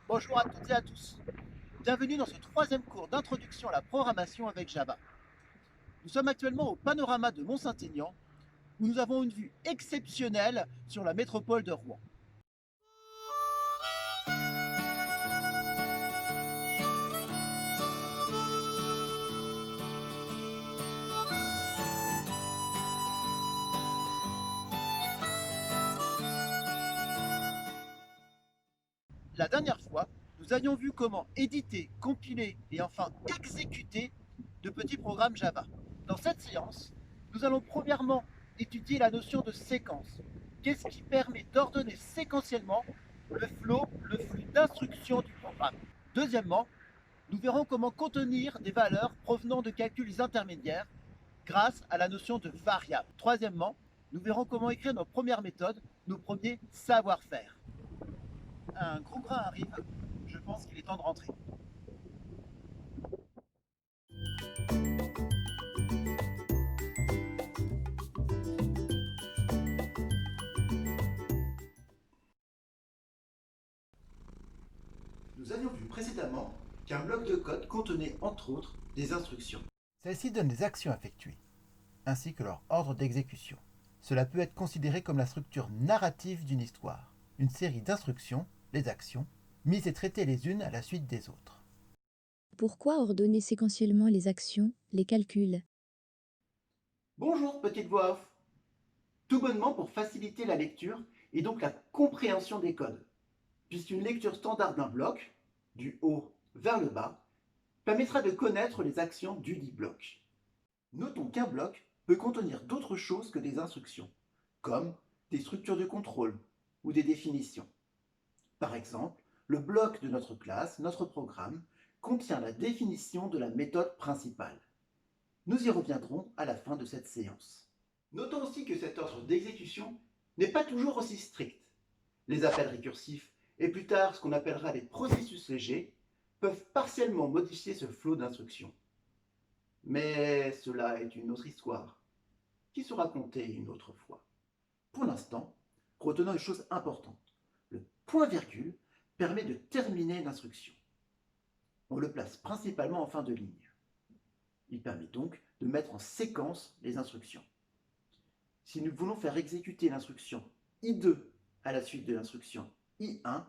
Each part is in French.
Bonjour à toutes et à tous. Bienvenue dans ce troisième cours d'introduction à la programmation avec Java. Nous sommes actuellement au panorama de Mont-Saint-Aignan où nous avons une vue exceptionnelle sur la métropole de Rouen. La dernière fois, nous avions vu comment éditer, compiler et enfin exécuter de petits programmes Java. Dans cette séance, nous allons premièrement étudier la notion de séquence. Qu'est-ce qui permet d'ordonner séquentiellement le flux d'instructions du programme. Deuxièmement, nous verrons comment contenir des valeurs provenant de calculs intermédiaires grâce à la notion de variable. Troisièmement, nous verrons comment écrire nos premières méthodes, nos premiers savoir-faire. Un gros grain arrive, je pense qu'il est temps de rentrer. Nous avions vu précédemment qu'un bloc de code contenait entre autres des instructions. Celles-ci donnent des actions effectuées, ainsi que leur ordre d'exécution. Cela peut être considéré comme la structure narrative d'une histoire, une série d'instructions, les actions, mises et traitées les unes à la suite des autres. Pourquoi ordonner séquentiellement les actions, les calculs? Bonjour, petite voix off. Tout bonnement pour faciliter la lecture et donc la compréhension des codes, puisqu'une lecture standard d'un bloc, du haut vers le bas, permettra de connaître les actions du dit bloc. Notons qu'un bloc peut contenir d'autres choses que des instructions, comme des structures de contrôle ou des définitions. Par exemple, le bloc de notre classe, notre programme, contient la définition de la méthode principale. Nous y reviendrons à la fin de cette séance. Notons aussi que cet ordre d'exécution n'est pas toujours aussi strict. Les appels récursifs et plus tard ce qu'on appellera les processus légers peuvent partiellement modifier ce flot d'instructions. Mais cela est une autre histoire qui sera contée une autre fois. Pour l'instant, retenons une chose importante. Le point-virgule permet de terminer l'instruction. On le place principalement en fin de ligne. Il permet donc de mettre en séquence les instructions. Si nous voulons faire exécuter l'instruction I2 à la suite de l'instruction I1,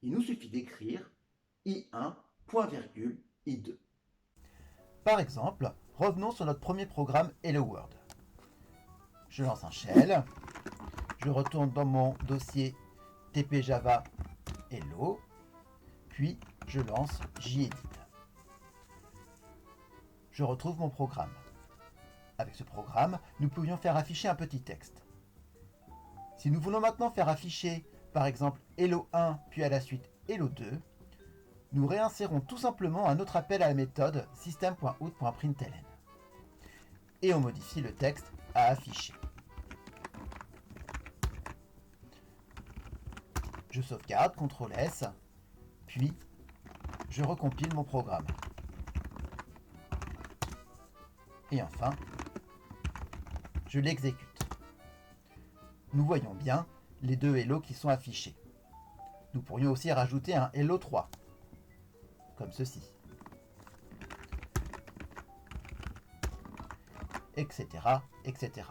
il nous suffit d'écrire I1, point virgule, I2. Par exemple, revenons sur notre premier programme Hello World. Je lance un shell, je retourne dans mon dossier TP Java Hello, puis je lance JEdit. Je retrouve mon programme. Avec ce programme, nous pouvions faire afficher un petit texte. Si nous voulons maintenant faire afficher, par exemple, Hello 1, puis à la suite Hello 2, nous réinsérons tout simplement un autre appel à la méthode system.out.println. Et on modifie le texte à afficher. Je sauvegarde, CTRL S, puis je recompile mon programme. Et enfin, je l'exécute. Nous voyons bien les deux Hello qui sont affichés. Nous pourrions aussi rajouter un Hello 3, comme ceci, etc., etc.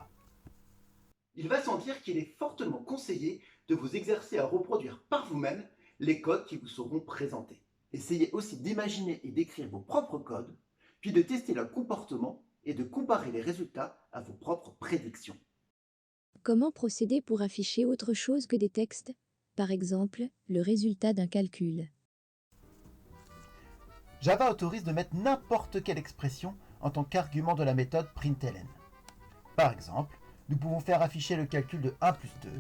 Il va sans dire qu'il est fortement conseillé de vous exercer à reproduire par vous-même les codes qui vous seront présentés. Essayez aussi d'imaginer et d'écrire vos propres codes, puis de tester leur comportement et de comparer les résultats à vos propres prédictions. Comment procéder pour afficher autre chose que des textes? Par exemple, le résultat d'un calcul. Java autorise de mettre n'importe quelle expression en tant qu'argument de la méthode println. Par exemple, nous pouvons faire afficher le calcul de 1 plus 2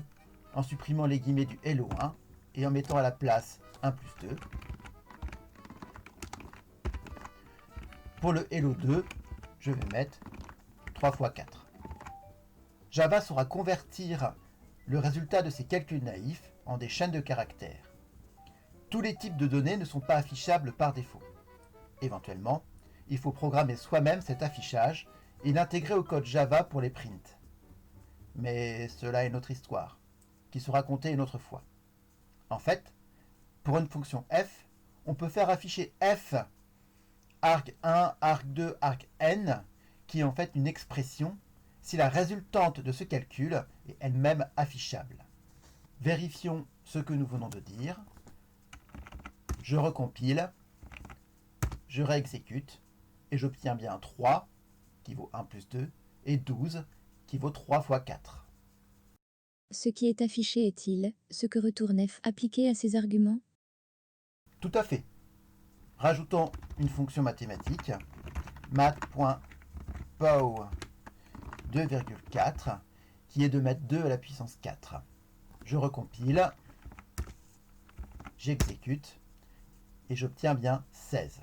en supprimant les guillemets du Hello 1 et en mettant à la place 1 plus 2. Pour le Hello 2, je vais mettre 3 fois 4. Java saura convertir le résultat de ces calculs naïfs en des chaînes de caractères. Tous les types de données ne sont pas affichables par défaut. Éventuellement, il faut programmer soi-même cet affichage et l'intégrer au code Java pour les prints. Mais cela est notre histoire, qui sera contée une autre fois. En fait, Pour une fonction f, on peut faire afficher f arg1, arg2, argn, qui est en fait une expression, si la résultante de ce calcul est elle-même affichable. Vérifions ce que nous venons de dire. Je recompile, je réexécute, et j'obtiens bien 3, qui vaut 1 plus 2, et 12, qui vaut 3 fois 4. Ce qui est affiché est-il ce que retourne f appliqué à ces arguments? Tout à fait. Rajoutons une fonction mathématique, math.pow 2,4, qui est de mettre 2 à la puissance 4. Je recompile, j'exécute, et j'obtiens bien 16.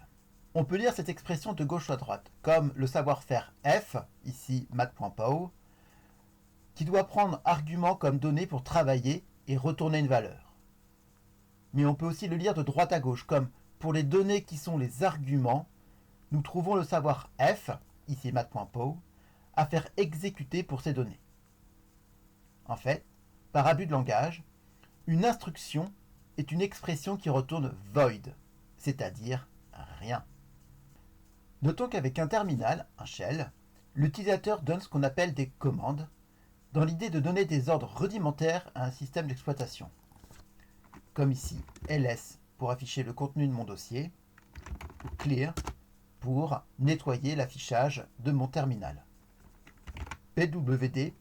On peut lire cette expression de gauche à droite, comme le savoir-faire f, ici math.pow, qui doit prendre argument comme donnée pour travailler et retourner une valeur. Mais on peut aussi le lire de droite à gauche, comme pour les données qui sont les arguments, nous trouvons le savoir f, ici math.pow, à faire exécuter pour ces données. En fait, par abus de langage, une instruction est une expression qui retourne void, c'est-à-dire rien. Notons qu'avec un terminal, un shell, l'utilisateur donne ce qu'on appelle des commandes, dans l'idée de donner des ordres rudimentaires à un système d'exploitation. Comme ici, ls pour afficher le contenu de mon dossier, ou clear pour nettoyer l'affichage de mon terminal. pwd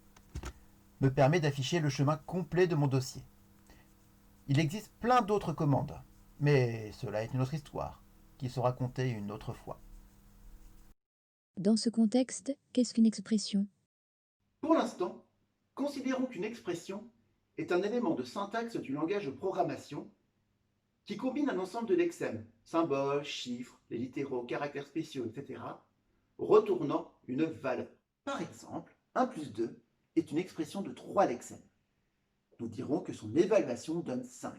me permet d'afficher le chemin complet de mon dossier. Il existe plein d'autres commandes, mais cela est une autre histoire, qui sera contée une autre fois. Dans ce contexte, qu'est-ce qu'une expression? Pour l'instant, considérons qu'une expression est un élément de syntaxe du langage de programmation qui combine un ensemble de lexèmes, symboles, chiffres, les littéraux, caractères spéciaux, etc., retournant une valeur. Par exemple, 1 plus 2 est une expression de 3 lexèmes. Nous dirons que son évaluation donne 5.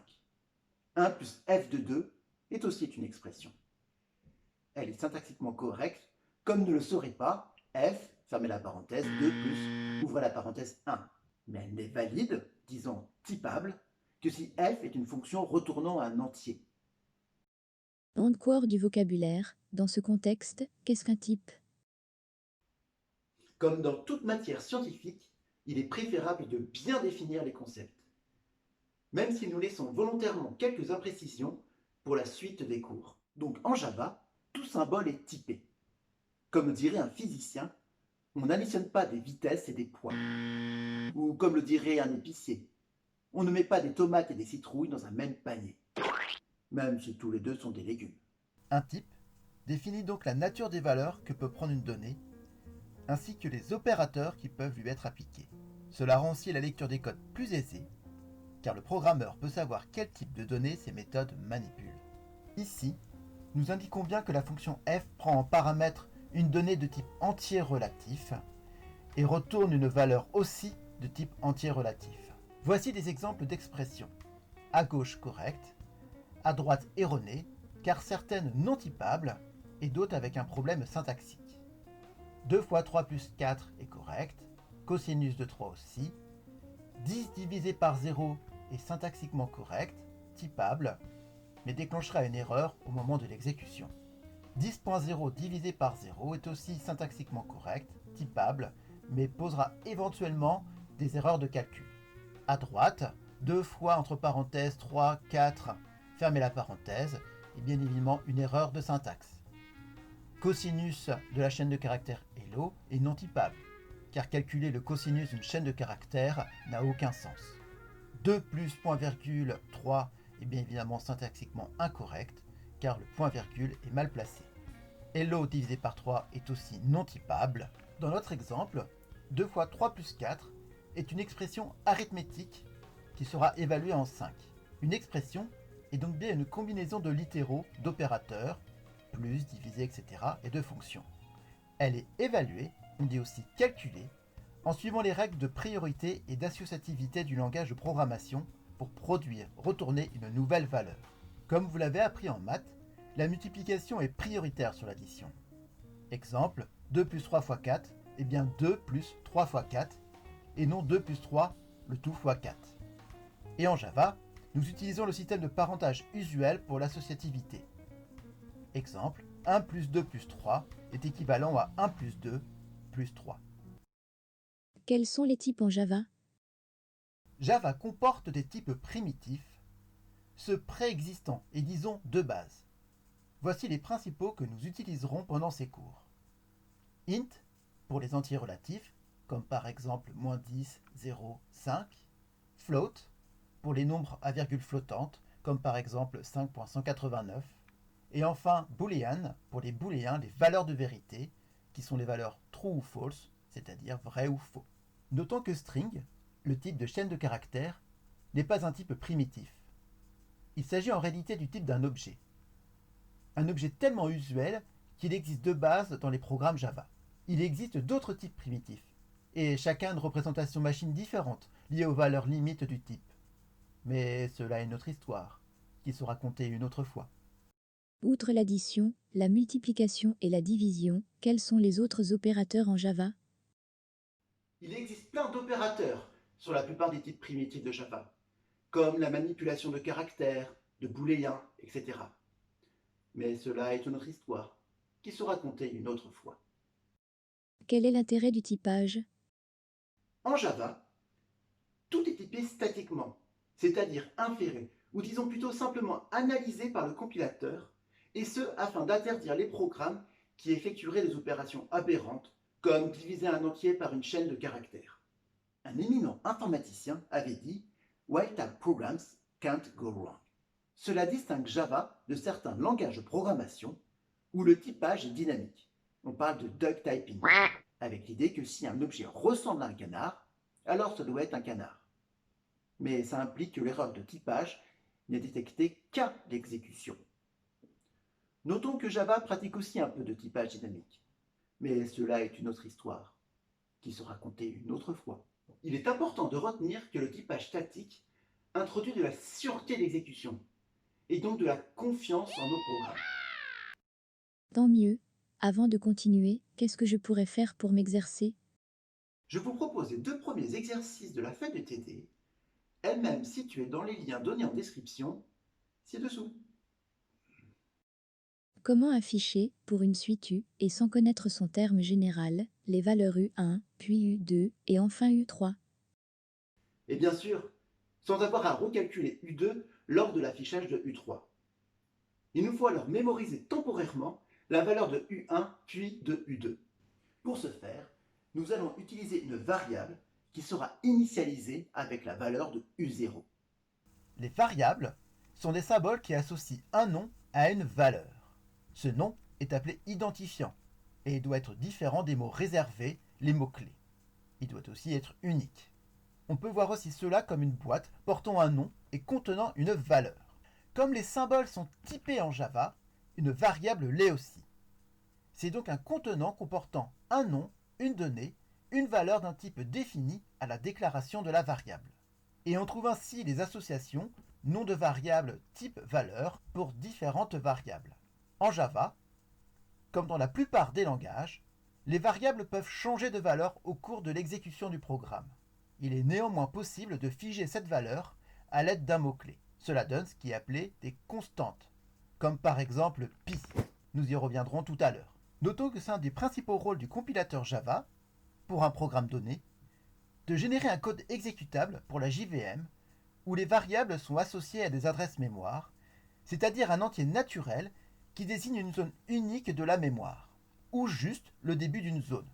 1 plus f de 2 est aussi une expression. Elle est syntaxiquement correcte, comme ne le serait pas f, fermez la parenthèse, 2 plus, ouvrez la parenthèse 1. Mais elle n'est valide, disons typable, que si f est une fonction retournant un entier. Encore du vocabulaire. Dans ce contexte, qu'est-ce qu'un type? Comme dans toute matière scientifique, il est préférable de bien définir les concepts, même si nous laissons volontairement quelques imprécisions pour la suite des cours. Donc en Java, tout symbole est typé. Comme dirait un physicien, on n'additionne pas des vitesses et des poids. Ou comme le dirait un épicier, on ne met pas des tomates et des citrouilles dans un même panier, même si tous les deux sont des légumes. Un type définit donc la nature des valeurs que peut prendre une donnée, ainsi que les opérateurs qui peuvent lui être appliqués. Cela rend aussi la lecture des codes plus aisée, car le programmeur peut savoir quel type de données ces méthodes manipulent. Ici, nous indiquons bien que la fonction f prend en paramètre une donnée de type entier relatif et retourne une valeur aussi de type entier relatif. Voici des exemples d'expressions. À gauche correct, à droite erroné, car certaines non typables et d'autres avec un problème syntaxique. 2 fois 3 plus 4 est correct, cosinus de 3 aussi. 10 divisé par 0 est syntaxiquement correct, typable, mais déclenchera une erreur au moment de l'exécution. 10.0 divisé par 0 est aussi syntaxiquement correct, typable, mais posera éventuellement des erreurs de calcul. À droite, 2 fois entre parenthèses 3, 4, fermez la parenthèse, et bien évidemment une erreur de syntaxe. Cosinus de la chaîne de caractères hello est non typable, car calculer le cosinus d'une chaîne de caractères n'a aucun sens. 2 plus point virgule 3 est bien évidemment syntaxiquement incorrect, car le point virgule est mal placé. Hello divisé par 3 est aussi non typable. Dans notre exemple, 2 fois 3 plus 4 est une expression arithmétique qui sera évaluée en 5. Une expression est donc bien une combinaison de littéraux, d'opérateurs, plus, divisé, etc. et de fonctions. Elle est évaluée, on dit aussi calculée, en suivant les règles de priorité et d'associativité du langage de programmation pour produire, retourner une nouvelle valeur. Comme vous l'avez appris en maths, la multiplication est prioritaire sur l'addition. Exemple, 2 plus 3 fois 4 est bien 2 plus 3 fois 4 et non 2 plus 3 le tout fois 4. Et en Java, nous utilisons le système de parentage usuel pour l'associativité. Exemple, 1 plus 2 plus 3 est équivalent à 1 plus 2 plus 3. Quels sont les types en Java? Java comporte des types primitifs, ceux préexistants et disons de base. Voici les principaux que nous utiliserons pendant ces cours. Int pour les entiers relatifs, comme par exemple -10, 0, 5. Float pour les nombres à virgule flottante, comme par exemple 5.189. Et enfin Boolean pour les booléens, les valeurs de vérité, qui sont les valeurs true ou false, c'est-à-dire vrai ou faux. Notons que string, le type de chaîne de caractères, n'est pas un type primitif. Il s'agit en réalité du type d'un objet. Un objet tellement usuel qu'il existe de base dans les programmes Java. Il existe d'autres types primitifs, et chacun a une représentation machine différente liée aux valeurs limites du type. Mais cela est une autre histoire, qui sera contée une autre fois. Outre l'addition, la multiplication et la division, quels sont les autres opérateurs en Java? Il existe plein d'opérateurs sur la plupart des types primitifs de Java, comme la manipulation de caractères, de booléens, etc. Mais cela est une autre histoire, qui sera contée une autre fois. Quel est l'intérêt du typage? En Java, tout est typé statiquement, c'est-à-dire inféré, ou disons plutôt simplement analysé par le compilateur, et ce afin d'interdire les programmes qui effectueraient des opérations aberrantes, comme diviser un entier par une chaîne de caractères. Un éminent informaticien avait dit « Well-typed programs can't go wrong ». Cela distingue Java de certains langages de programmation où le typage est dynamique. On parle de duck typing, avec l'idée que si un objet ressemble à un canard, alors ça doit être un canard. Mais ça implique que l'erreur de typage n'est détectée qu'à l'exécution. Notons que Java pratique aussi un peu de typage dynamique, mais cela est une autre histoire, qui sera contée une autre fois. Il est important de retenir que le typage statique introduit de la sûreté d'exécution, et donc de la confiance en nos programmes. Tant mieux. Avant de continuer, qu'est-ce que je pourrais faire pour m'exercer? Je vous propose les 2 premiers exercices de la feuille de TD, elle-même située dans les liens donnés en description ci-dessous. Comment afficher, pour une suite U, et sans connaître son terme général, les valeurs U1, puis U2 et enfin U3? Et bien sûr, sans avoir à recalculer U2 lors de l'affichage de U3. Il nous faut alors mémoriser temporairement la valeur de U1 puis de U2. Pour ce faire, nous allons utiliser une variable qui sera initialisée avec la valeur de U0. Les variables sont des symboles qui associent un nom à une valeur. Ce nom est appelé identifiant et il doit être différent des mots réservés, les mots-clés. Il doit aussi être unique. On peut voir aussi cela comme une boîte portant un nom et contenant une valeur. Comme les symboles sont typés en Java, une variable l'est aussi. C'est donc un contenant comportant un nom, une donnée, une valeur d'un type défini à la déclaration de la variable. Et on trouve ainsi les associations nom de variable type valeur pour différentes variables. En Java, comme dans la plupart des langages, les variables peuvent changer de valeur au cours de l'exécution du programme. Il est néanmoins possible de figer cette valeur à l'aide d'un mot-clé. Cela donne ce qui est appelé des constantes, comme par exemple pi. Nous y reviendrons tout à l'heure. Notons que c'est un des principaux rôles du compilateur Java, pour un programme donné, de générer un code exécutable pour la JVM, où les variables sont associées à des adresses mémoire, c'est-à-dire un entier naturel qui désigne une zone unique de la mémoire, ou juste le début d'une zone.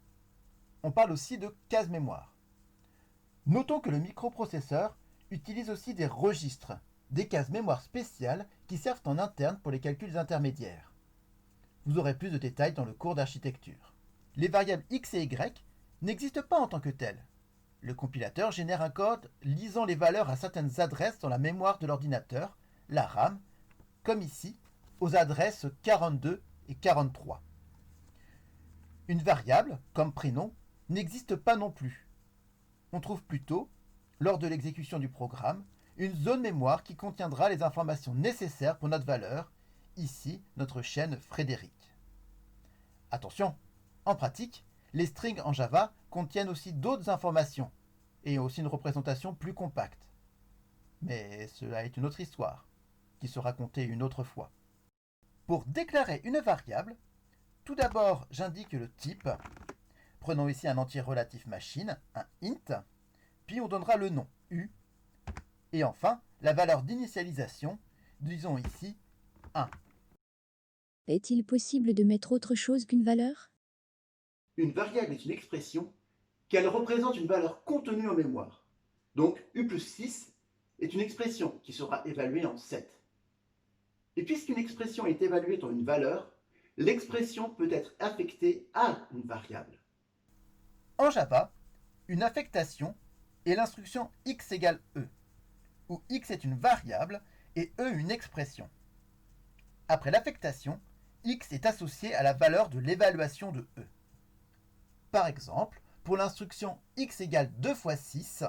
On parle aussi de case mémoire. Notons que le microprocesseur utilise aussi des registres, des cases mémoire spéciales qui servent en interne pour les calculs intermédiaires. Vous aurez plus de détails dans le cours d'architecture. Les variables x et y n'existent pas en tant que telles. Le compilateur génère un code lisant les valeurs à certaines adresses dans la mémoire de l'ordinateur, la RAM, comme ici, aux adresses 42 et 43. Une variable, comme prénom, n'existe pas non plus. On trouve plutôt, lors de l'exécution du programme, une zone mémoire qui contiendra les informations nécessaires pour notre valeur, ici notre chaîne Frédéric. Attention, en pratique, les strings en Java contiennent aussi d'autres informations et ont aussi une représentation plus compacte. Mais cela est une autre histoire, qui sera contée une autre fois. Pour déclarer une variable, tout d'abord j'indique le type. Prenons ici un entier relatif machine, un int, puis on donnera le nom, u, et enfin la valeur d'initialisation, disons ici 1. Est-il possible de mettre autre chose qu'une valeur? Une variable est une expression qu'elle représente une valeur contenue en mémoire. Donc u plus 6 est une expression qui sera évaluée en 7. Et puisqu'une expression est évaluée dans une valeur, l'expression peut être affectée à une variable. En Java, une affectation est l'instruction x égale e, où x est une variable et e une expression. Après l'affectation, x est associé à la valeur de l'évaluation de e. Par exemple, pour l'instruction x égale 2 fois 6,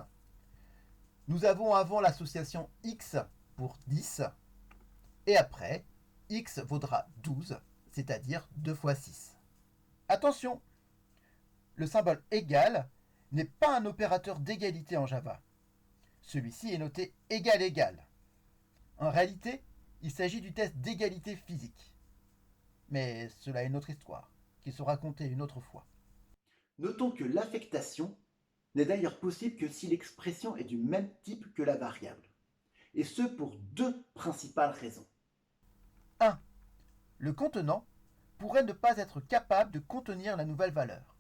nous avons avant l'association x pour 10, et après, x vaudra 12, c'est-à-dire 2 fois 6. Attention, le symbole égal n'est pas un opérateur d'égalité en Java. Celui-ci est noté égal égal. En réalité, il s'agit du test d'égalité physique. Mais cela est une autre histoire, qui sera contée une autre fois. Notons que l'affectation n'est d'ailleurs possible que si l'expression est du même type que la variable. Et ce pour deux principales raisons. 1. Le contenant pourrait ne pas être capable de contenir la nouvelle valeur.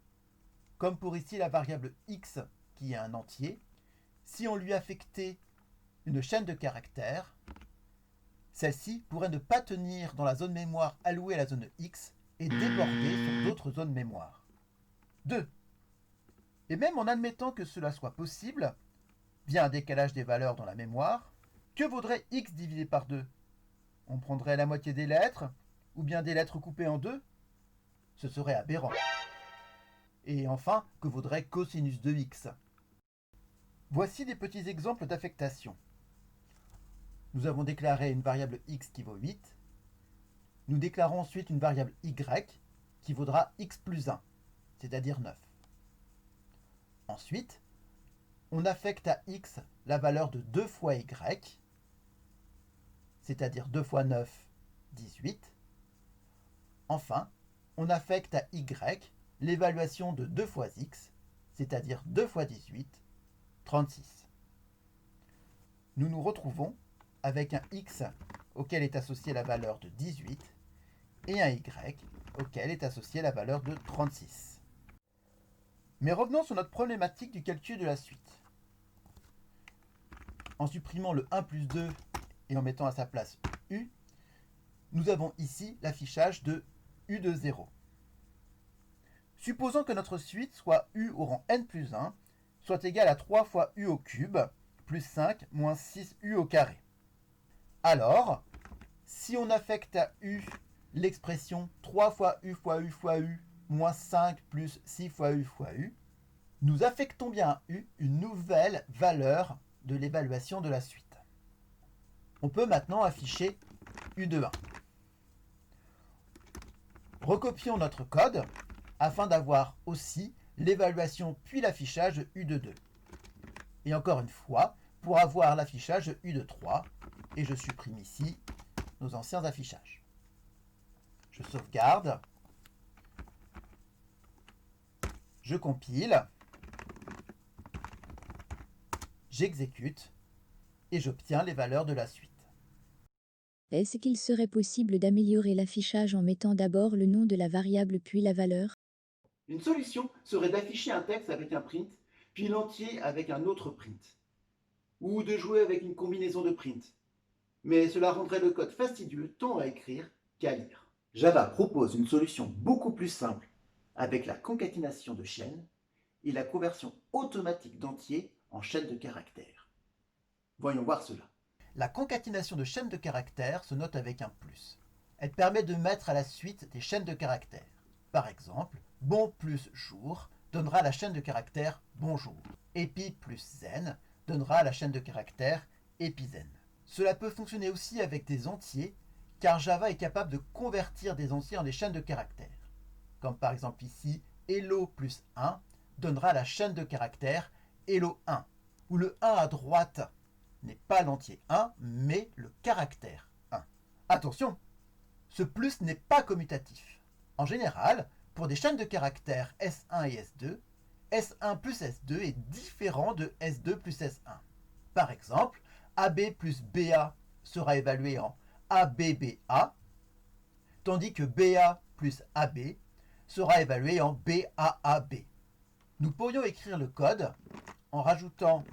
Comme pour ici la variable x qui est un entier, si on lui affectait une chaîne de caractères, celle-ci pourrait ne pas tenir dans la zone mémoire allouée à la zone x et déborder sur d'autres zones mémoire. 2. Et même en admettant que cela soit possible, via un décalage des valeurs dans la mémoire, que vaudrait x divisé par 2? On prendrait la moitié des lettres, ou bien des lettres coupées en deux? Ce serait aberrant. Et enfin, que vaudrait cosinus de x? Voici des petits exemples d'affectation. Nous avons déclaré une variable x qui vaut 8. Nous déclarons ensuite une variable y qui vaudra x plus 1, c'est-à-dire 9. Ensuite, on affecte à x la valeur de 2 fois y, c'est-à-dire 2 fois 9, 18. Enfin, on affecte à y l'évaluation de 2 fois x, c'est-à-dire 2 fois 18, 36. Nous nous retrouvons avec un x auquel est associée la valeur de 18 et un y auquel est associée la valeur de 36. Mais revenons sur notre problématique du calcul de la suite. En supprimant le 1 plus 2 et en mettant à sa place u, nous avons ici l'affichage de u de 0. Supposons que notre suite soit u au rang n plus 1 soit égale à 3 fois u au cube plus 5 moins 6u au carré. Alors, si on affecte à u l'expression 3 fois u fois u fois u moins 5 plus 6 fois u, nous affectons bien à u une nouvelle valeur de l'évaluation de la suite. On peut maintenant afficher u de 1. Recopions notre code afin d'avoir aussi l'évaluation puis l'affichage de u de 2. Et encore une fois, pour avoir l'affichage u de 3, et je supprime ici nos anciens affichages. Je sauvegarde, je compile, j'exécute, et j'obtiens les valeurs de la suite. Est-ce qu'il serait possible d'améliorer l'affichage en mettant d'abord le nom de la variable puis la valeur? Une solution serait d'afficher un texte avec un print, puis l'entier avec un autre print. Ou de jouer avec une combinaison de print. Mais cela rendrait le code fastidieux tant à écrire qu'à lire. Java propose une solution beaucoup plus simple avec la concaténation de chaînes et la conversion automatique d'entiers en chaînes de caractères. Voyons voir cela. La concaténation de chaînes de caractères se note avec un plus. Elle permet de mettre à la suite des chaînes de caractères. Par exemple, bon plus jour donnera la chaîne de caractères bonjour. Épi plus zen donnera la chaîne de caractères épizen. Cela peut fonctionner aussi avec des entiers, car Java est capable de convertir des entiers en des chaînes de caractères. Comme par exemple ici, hello plus 1 donnera la chaîne de caractères hello 1, où le 1 à droite n'est pas l'entier 1, mais le caractère 1. Attention, ce plus n'est pas commutatif. En général, pour des chaînes de caractères S1 et S2, S1 plus S2 est différent de S2 plus S1. Par exemple, AB plus BA sera évalué en ABBA, tandis que BA plus AB sera évalué en BAAB. Nous pourrions écrire le code en rajoutant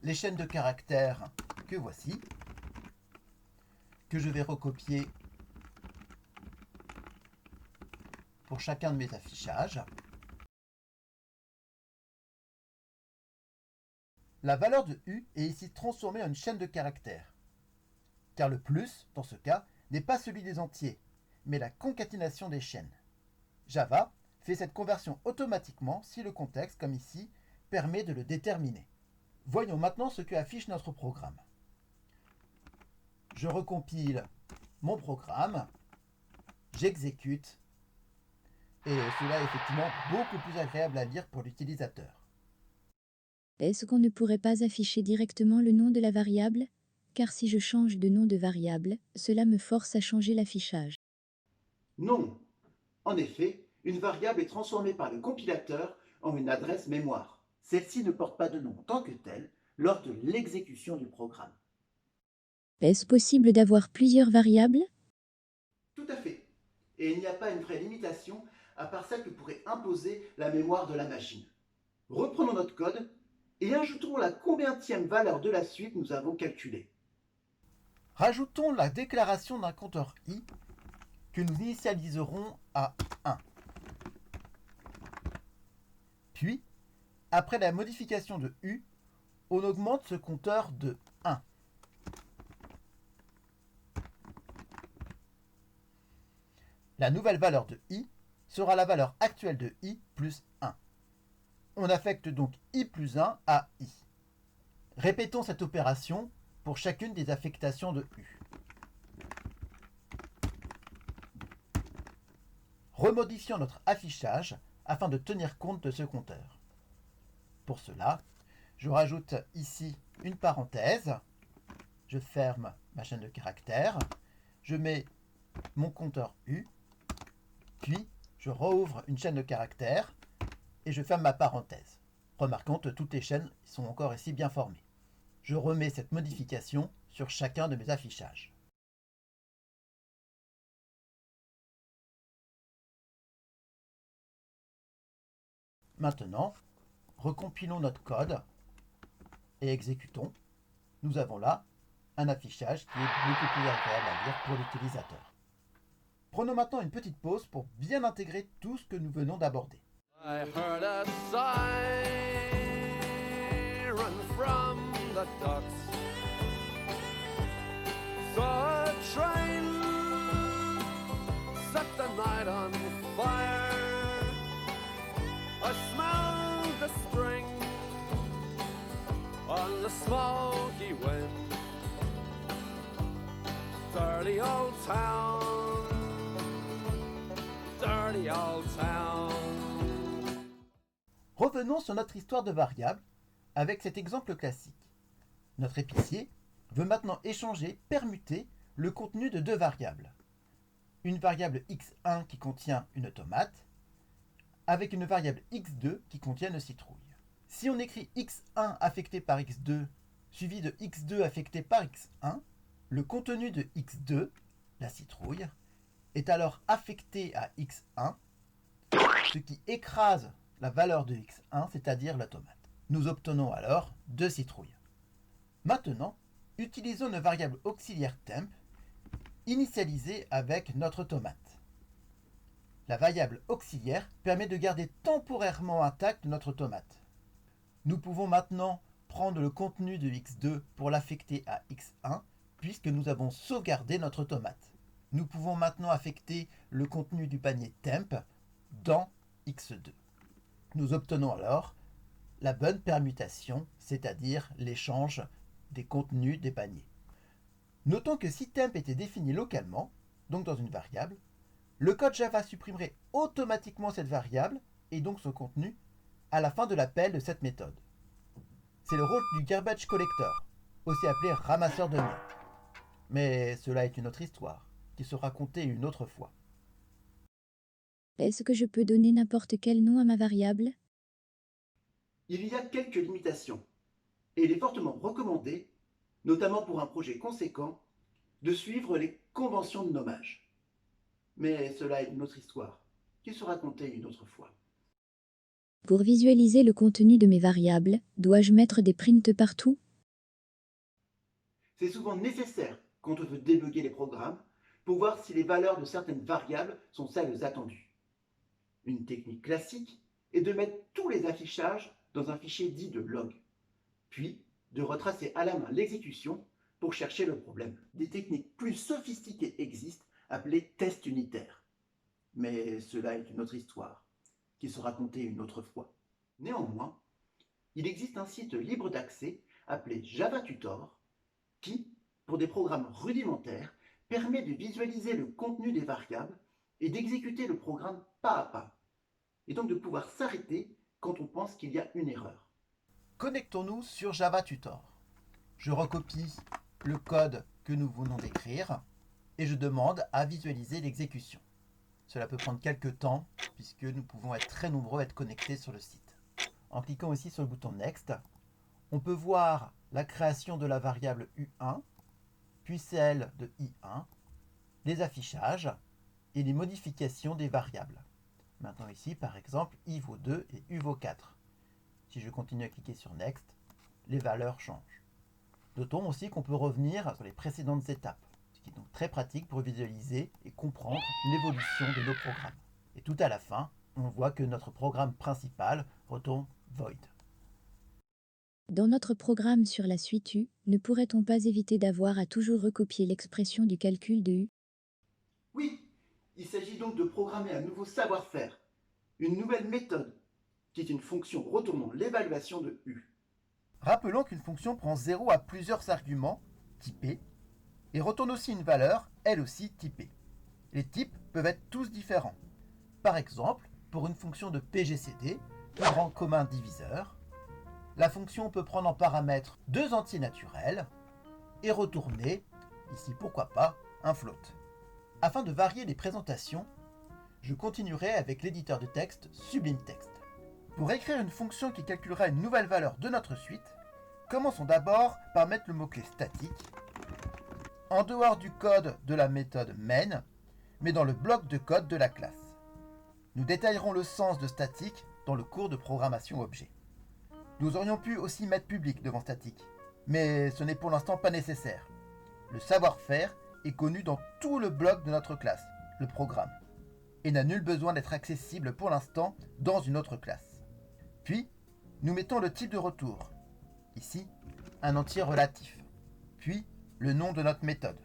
les chaînes de caractères que voici, que je vais recopier pour chacun de mes affichages. La valeur de U est ici transformée en une chaîne de caractères, car le plus, dans ce cas, n'est pas celui des entiers, mais la concaténation des chaînes. Java fait cette conversion automatiquement si le contexte, comme ici, permet de le déterminer. Voyons maintenant ce que affiche notre programme. Je recompile mon programme, j'exécute, et cela est effectivement beaucoup plus agréable à lire pour l'utilisateur. Est-ce qu'on ne pourrait pas afficher directement le nom de la variable? Car si je change de nom de variable, cela me force à changer l'affichage. Non. En effet, une variable est transformée par le compilateur en une adresse mémoire. Celle-ci ne porte pas de nom en tant que telle lors de l'exécution du programme. Est-ce possible d'avoir plusieurs variables? Tout à fait. Et il n'y a pas une vraie limitation à part celle que pourrait imposer la mémoire de la machine. Reprenons notre code et ajoutons la combientième valeur de la suite nous avons calculée. Rajoutons la déclaration d'un compteur i que nous initialiserons à 1. Puis, après la modification de u, on augmente ce compteur de 1. La nouvelle valeur de i sera la valeur actuelle de i plus 1. On affecte donc i plus 1 à i. Répétons cette opération pour chacune des affectations de u. Remodifions notre affichage afin de tenir compte de ce compteur. Pour cela, je rajoute ici une parenthèse, je ferme ma chaîne de caractères, je mets mon compteur u, puis je rouvre une chaîne de caractères et je ferme ma parenthèse. Remarquons que toutes les chaînes sont encore ici bien formées. Je remets cette modification sur chacun de mes affichages. Maintenant, recompilons notre code et exécutons. Nous avons là un affichage qui est beaucoup plus agréable à lire pour l'utilisateur. Prenons maintenant une petite pause pour bien intégrer tout ce que nous venons d'aborder. I heard a siren from the docks. Saw a train set the night on fire. I smelled the spring on the smoky wind. Dirty old town, dirty old town. Revenons sur notre histoire de variables avec cet exemple classique. Notre épicier veut maintenant échanger, permuter le contenu de deux variables. Une variable x1 qui contient une tomate avec une variable x2 qui contient une citrouille. Si on écrit x1 affecté par x2 suivi de x2 affecté par x1, le contenu de x2, la citrouille, est alors affecté à x1, ce qui écrase la valeur de x1, c'est-à-dire la tomate. Nous obtenons alors deux citrouilles. Maintenant, utilisons une variable auxiliaire temp initialisée avec notre tomate. La variable auxiliaire permet de garder temporairement intacte notre tomate. Nous pouvons maintenant prendre le contenu de x2 pour l'affecter à x1 puisque nous avons sauvegardé notre tomate. Nous pouvons maintenant affecter le contenu du panier temp dans x2. Nous obtenons alors la bonne permutation, c'est-à-dire l'échange des contenus des paniers. Notons que si temp était défini localement, donc dans une variable, le code Java supprimerait automatiquement cette variable et donc son contenu à la fin de l'appel de cette méthode. C'est le rôle du garbage collector. aussi appelé ramasseur de miettes. Mais cela est une autre histoire, qui sera contée une autre fois. Est-ce que je peux donner n'importe quel nom à ma variable? Il y a quelques limitations, et il est fortement recommandé, notamment pour un projet conséquent, de suivre les conventions de nommage. Mais cela est une autre histoire, qui sera contée une autre fois. Pour visualiser le contenu de mes variables, dois-je mettre des prints partout? C'est souvent nécessaire quand on veut débugger les programmes pour voir si les valeurs de certaines variables sont celles attendues. Une technique classique est de mettre tous les affichages dans un fichier dit de log, puis de retracer à la main l'exécution pour chercher le problème. Des techniques plus sophistiquées existent, appelées tests unitaires. Mais cela est une autre histoire, qui sera contée une autre fois. Néanmoins, il existe un site libre d'accès appelé JavaTutor qui, pour des programmes rudimentaires, permet de visualiser le contenu des variables et d'exécuter le programme pas à pas, et donc de pouvoir s'arrêter quand on pense qu'il y a une erreur. Connectons-nous sur JavaTutor. Je recopie le code que nous venons d'écrire et je demande à visualiser l'exécution. Cela peut prendre quelques temps puisque nous pouvons être très nombreux à être connectés sur le site. En cliquant ici sur le bouton Next, on peut voir la création de la variable U1, puis celle de I1, les affichages et les modifications des variables. Maintenant ici, par exemple, I vaut 2 et U vaut 4. Si je continue à cliquer sur Next, les valeurs changent. Notons aussi qu'on peut revenir sur les précédentes étapes, ce qui est donc très pratique pour visualiser et comprendre l'évolution de nos programmes. Et tout à la fin, on voit que notre programme principal retourne void. Dans notre programme sur la suite U, ne pourrait-on pas éviter d'avoir à toujours recopier l'expression du calcul de U? Oui, il s'agit donc de programmer un nouveau savoir-faire, une nouvelle méthode, qui est une fonction retournant l'évaluation de U. Rappelons qu'une fonction prend 0 à plusieurs arguments, typés, et retourne aussi une valeur, elle aussi typée. Les types peuvent être tous différents. Par exemple, pour une fonction de PGCD, plus grand commun diviseur, la fonction peut prendre en paramètre deux entiers naturels et retourner, ici pourquoi pas, un float. Afin de varier les présentations, je continuerai avec l'éditeur de texte Sublime Text. Pour écrire une fonction qui calculera une nouvelle valeur de notre suite, commençons d'abord par mettre le mot-clé statique en dehors du code de la méthode main, mais dans le bloc de code de la classe. Nous détaillerons le sens de statique dans le cours de programmation objet. Nous aurions pu aussi mettre public devant statique, mais ce n'est pour l'instant pas nécessaire. Le savoir-faire est connu dans tout le bloc de notre classe, le programme, et n'a nul besoin d'être accessible pour l'instant dans une autre classe. Puis, nous mettons le type de retour, ici, un entier relatif, puis le nom de notre méthode,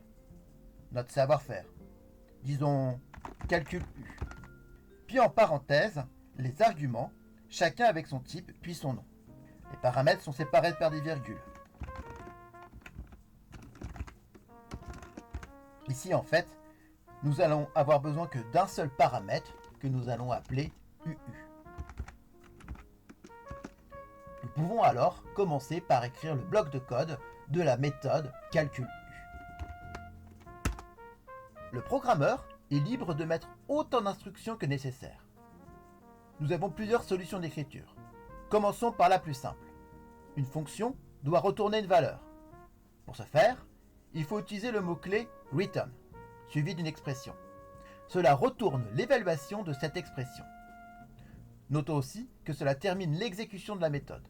notre savoir-faire, disons calcul U. Puis en parenthèse, les arguments, chacun avec son type puis son nom. Les paramètres sont séparés par des virgules. Ici, en fait, nous allons avoir besoin que d'un seul paramètre que nous allons appeler UU. Nous pouvons alors commencer par écrire le bloc de code de la méthode calcul U. Le programmeur est libre de mettre autant d'instructions que nécessaire. Nous avons plusieurs solutions d'écriture. Commençons par la plus simple. Une fonction doit retourner une valeur. Pour ce faire, il faut utiliser le mot-clé return, suivi d'une expression. Cela retourne l'évaluation de cette expression. Notons aussi que cela termine l'exécution de la méthode.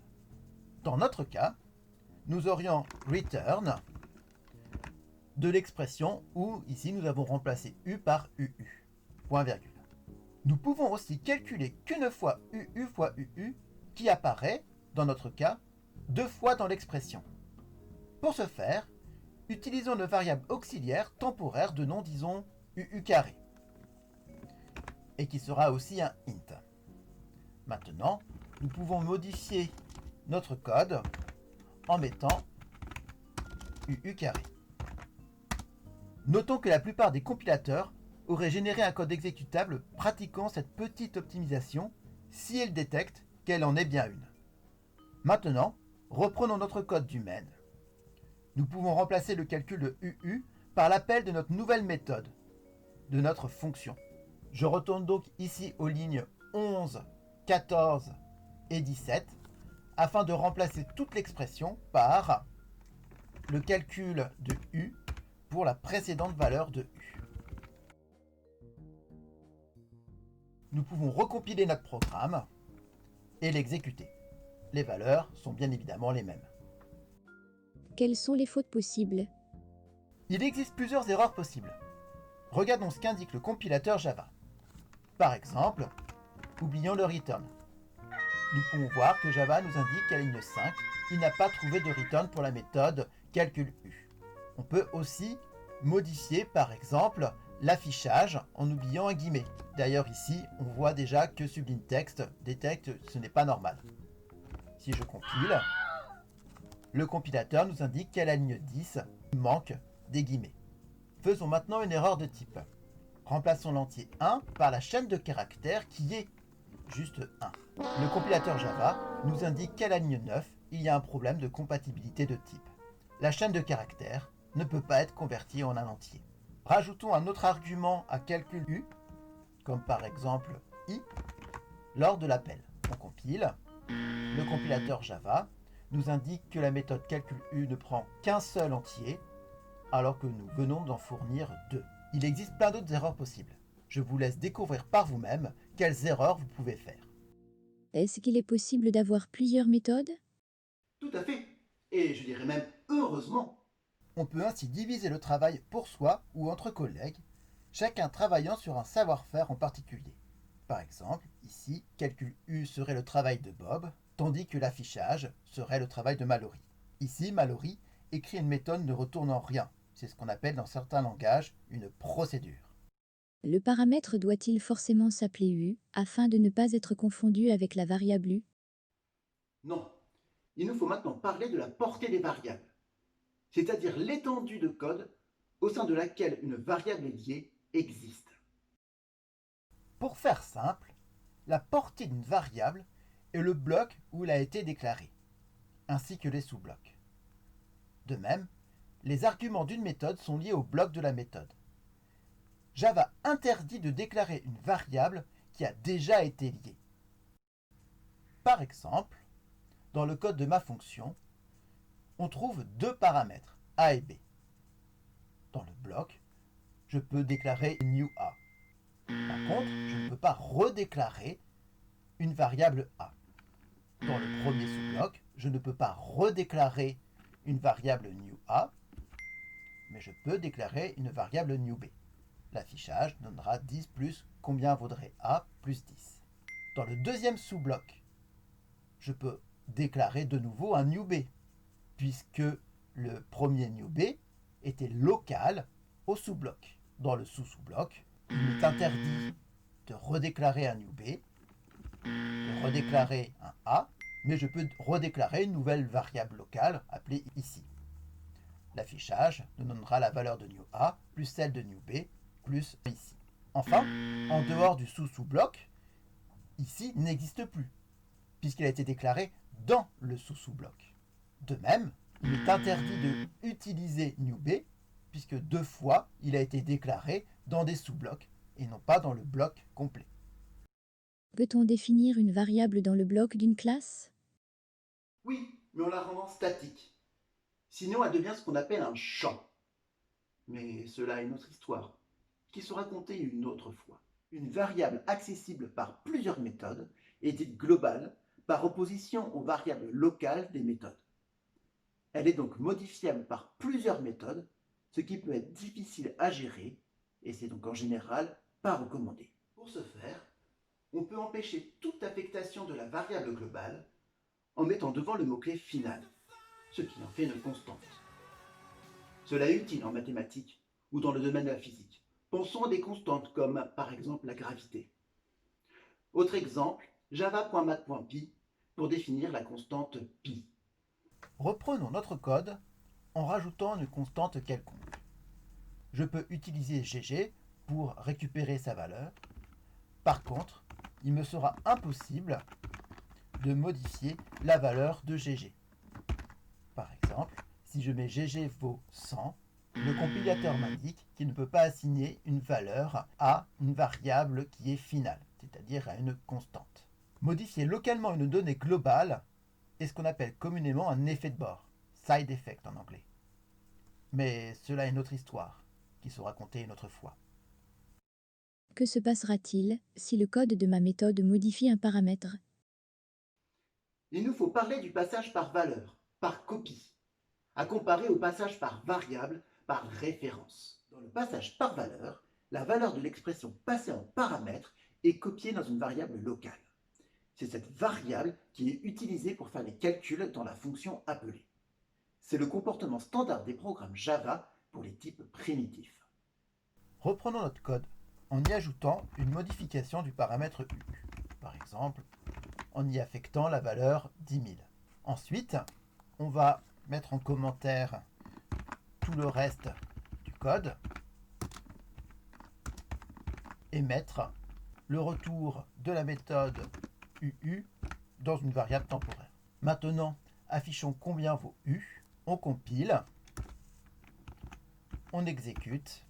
Dans notre cas, nous aurions return de l'expression où ici nous avons remplacé U par UU, point virgule. Nous pouvons aussi calculer qu'une fois UU fois UU qui apparaît, dans notre cas, 2 fois dans l'expression. Pour ce faire, utilisons une variable auxiliaire temporaire de nom, disons, UU carré, et qui sera aussi un int. Maintenant, nous pouvons modifier notre code en mettant UU carré. Notons que la plupart des compilateurs auraient généré un code exécutable pratiquant cette petite optimisation si ils détectent qu'elle en est bien une. Maintenant, reprenons notre code du main. Nous pouvons remplacer le calcul de UU par l'appel de notre nouvelle méthode, de notre fonction. Je retourne donc ici aux lignes 11, 14 et 17 afin de remplacer toute l'expression par le calcul de U pour la précédente valeur de U. Nous pouvons recompiler notre programme et l'exécuter. Les valeurs sont bien évidemment les mêmes. Quelles sont les fautes possibles? Il existe plusieurs erreurs possibles. Regardons ce qu'indique le compilateur Java. Par exemple, oublions le return. Nous pouvons voir que Java nous indique qu'à la ligne 5, il n'a pas trouvé de return pour la méthode calcul U. On peut aussi modifier par exemple l'affichage en oubliant un guillemet. D'ailleurs ici, on voit déjà que Sublime Text détecte ce n'est pas normal. Si je compile, le compilateur nous indique qu'à la ligne 10, il manque des guillemets. Faisons maintenant une erreur de type. Remplaçons l'entier 1 par la chaîne de caractères qui est juste 1. Le compilateur Java nous indique qu'à la ligne 9, il y a un problème de compatibilité de type. La chaîne de caractères ne peut pas être convertie en un entier. Rajoutons un autre argument à calcul U, comme par exemple I, lors de l'appel. On compile. Le compilateur Java nous indique que la méthode calcul U ne prend qu'un seul entier, alors que nous venons d'en fournir 2. Il existe plein d'autres erreurs possibles. Je vous laisse découvrir par vous-même quelles erreurs vous pouvez faire. Est-ce qu'il est possible d'avoir plusieurs méthodes? Tout à fait. Et je dirais même heureusement. On peut ainsi diviser le travail pour soi ou entre collègues, chacun travaillant sur un savoir-faire en particulier. Par exemple, ici, calcul U serait le travail de Bob, tandis que l'affichage serait le travail de Mallory. Ici, Mallory écrit une méthode ne retournant rien. C'est ce qu'on appelle dans certains langages une procédure. Le paramètre doit-il forcément s'appeler U afin de ne pas être confondu avec la variable U? Non. Il nous faut maintenant parler de la portée des variables, c'est-à-dire l'étendue de code au sein de laquelle une variable liée existe. Pour faire simple, la portée d'une variable est le bloc où elle a été déclarée, ainsi que les sous-blocs. De même, les arguments d'une méthode sont liés au bloc de la méthode. Java interdit de déclarer une variable qui a déjà été liée. Par exemple, dans le code de ma fonction, on trouve deux paramètres, A et B. Dans le bloc, je peux déclarer new A. Par contre, je ne peux pas redéclarer une variable A. Dans le premier sous-bloc, je ne peux pas redéclarer une variable new A, mais je peux déclarer une variable new B. L'affichage donnera 10 plus combien vaudrait A plus 10. Dans le deuxième sous-bloc, je peux déclarer de nouveau un new B, puisque le premier new B était local au sous-bloc. Dans le sous-sous-bloc, il m'est interdit de redéclarer un new B, de redéclarer un A, mais je peux redéclarer une nouvelle variable locale appelée ici. L'affichage nous donnera la valeur de new A plus celle de new B plus ici. Enfin, en dehors du sous-sous-bloc, ici n'existe plus, puisqu'il a été déclaré dans le sous-sous-bloc. De même, il est interdit d'utiliser new B, puisque deux fois il a été déclaré dans des sous-blocs et non pas dans le bloc complet. Peut-on définir une variable dans le bloc d'une classe? Oui, mais en la rendant statique. Sinon, elle devient ce qu'on appelle un champ. Mais cela est une autre histoire, qui sera contée une autre fois. Une variable accessible par plusieurs méthodes est dite globale par opposition aux variables locales des méthodes. Elle est donc modifiable par plusieurs méthodes, ce qui peut être difficile à gérer, et c'est donc en général pas recommandé. Pour ce faire, on peut empêcher toute affectation de la variable globale en mettant devant le mot-clé final, ce qui en fait une constante. Cela est utile en mathématiques ou dans le domaine de la physique. Pensons à des constantes comme par exemple la gravité. Autre exemple, java.math.pi pour définir la constante pi. Reprenons notre code en rajoutant une constante quelconque. Je peux utiliser GG pour récupérer sa valeur. Par contre, il me sera impossible de modifier la valeur de GG. Par exemple, Si je mets GG vaut 100, le compilateur m'indique qu'il ne peut pas assigner une valeur à une variable qui est finale, c'est-à-dire à une constante. Modifier localement une donnée globale est ce qu'on appelle communément un effet de bord, side effect en anglais. Mais cela est une autre histoire, qui sera racontée une autre fois. Que se passera-t-il si le code de ma méthode modifie un paramètre? Il nous faut parler du passage par valeur, par copie, à comparer au passage par variable, par référence. Dans le passage par valeur, la valeur de l'expression passée en paramètre est copiée dans une variable locale. C'est cette variable qui est utilisée pour faire les calculs dans la fonction appelée. C'est le comportement standard des programmes Java pour les types primitifs. Reprenons notre code en y ajoutant une modification du paramètre U. Par exemple, en y affectant la valeur 10 000. Ensuite, on va mettre en commentaire tout le reste du code et mettre le retour de la méthode UU dans une variable temporaire. Maintenant, affichons combien vaut U. On compile, on exécute.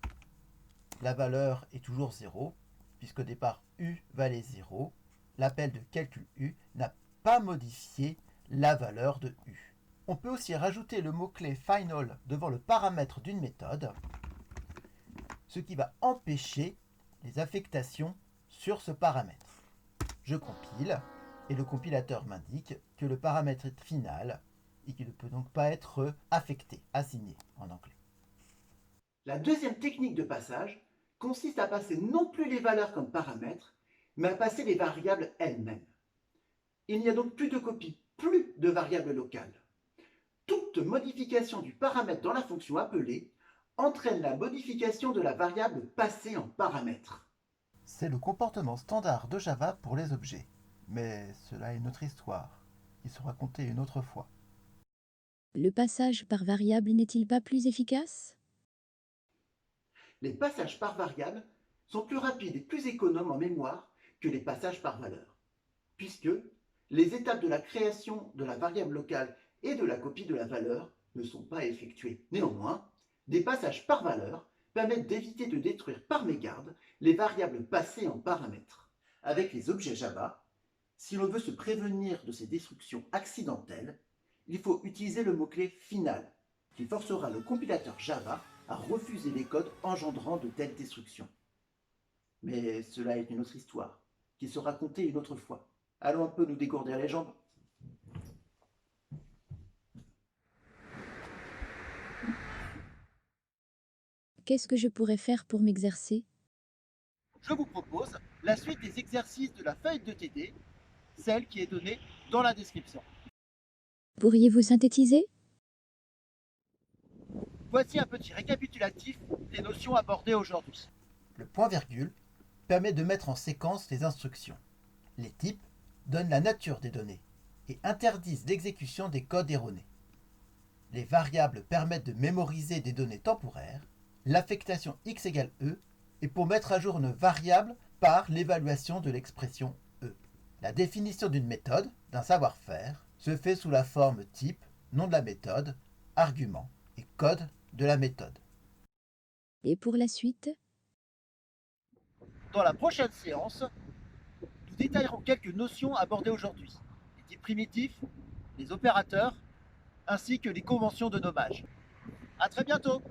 La valeur est toujours 0, puisqu'au départ U valait 0. L'appel de calcul U n'a pas modifié la valeur de U. On peut aussi rajouter le mot-clé final devant le paramètre d'une méthode, ce qui va empêcher les affectations sur ce paramètre. Je compile et le compilateur m'indique que le paramètre est final et qu'il ne peut donc pas être affecté, assigné en anglais. La deuxième technique de passage consiste à passer non plus les valeurs comme paramètres, mais à passer les variables elles-mêmes. Il n'y a donc plus de copie, plus de variables locales. Toute modification du paramètre dans la fonction appelée entraîne la modification de la variable passée en paramètre. C'est le comportement standard de Java pour les objets, mais cela est une autre histoire, qui sera racontée une autre fois. Le passage par variable n'est-il pas plus efficace? Les passages par variable sont plus rapides et plus économes en mémoire que les passages par valeur, puisque les étapes de la création de la variable locale et de la copie de la valeur ne sont pas effectuées. Néanmoins, des passages par valeur permettent d'éviter de détruire par mégarde les variables passées en paramètres. Avec les objets Java, si l'on veut se prévenir de ces destructions accidentelles, il faut utiliser le mot-clé final, qui forcera le compilateur Java à refuser les codes engendrant de telles destructions. Mais cela est une autre histoire, qui sera racontée une autre fois. Allons un peu nous dégourdir les jambes. Qu'est-ce que je pourrais faire pour m'exercer? Je vous propose la suite des exercices de la feuille de TD, celle qui est donnée dans la description. Pourriez-vous synthétiser? Voici un petit récapitulatif des notions abordées aujourd'hui. Le point-virgule permet de mettre en séquence les instructions. Les types donnent la nature des données et interdisent l'exécution des codes erronés. Les variables permettent de mémoriser des données temporaires. L'affectation x égale e est pour mettre à jour une variable par l'évaluation de l'expression e. La définition d'une méthode, d'un savoir-faire, se fait sous la forme type, nom de la méthode, argument et code de la méthode. Et pour la suite? Dans la prochaine séance, nous détaillerons quelques notions abordées aujourd'hui. Les types primitifs, les opérateurs, ainsi que les conventions de nommage. À très bientôt!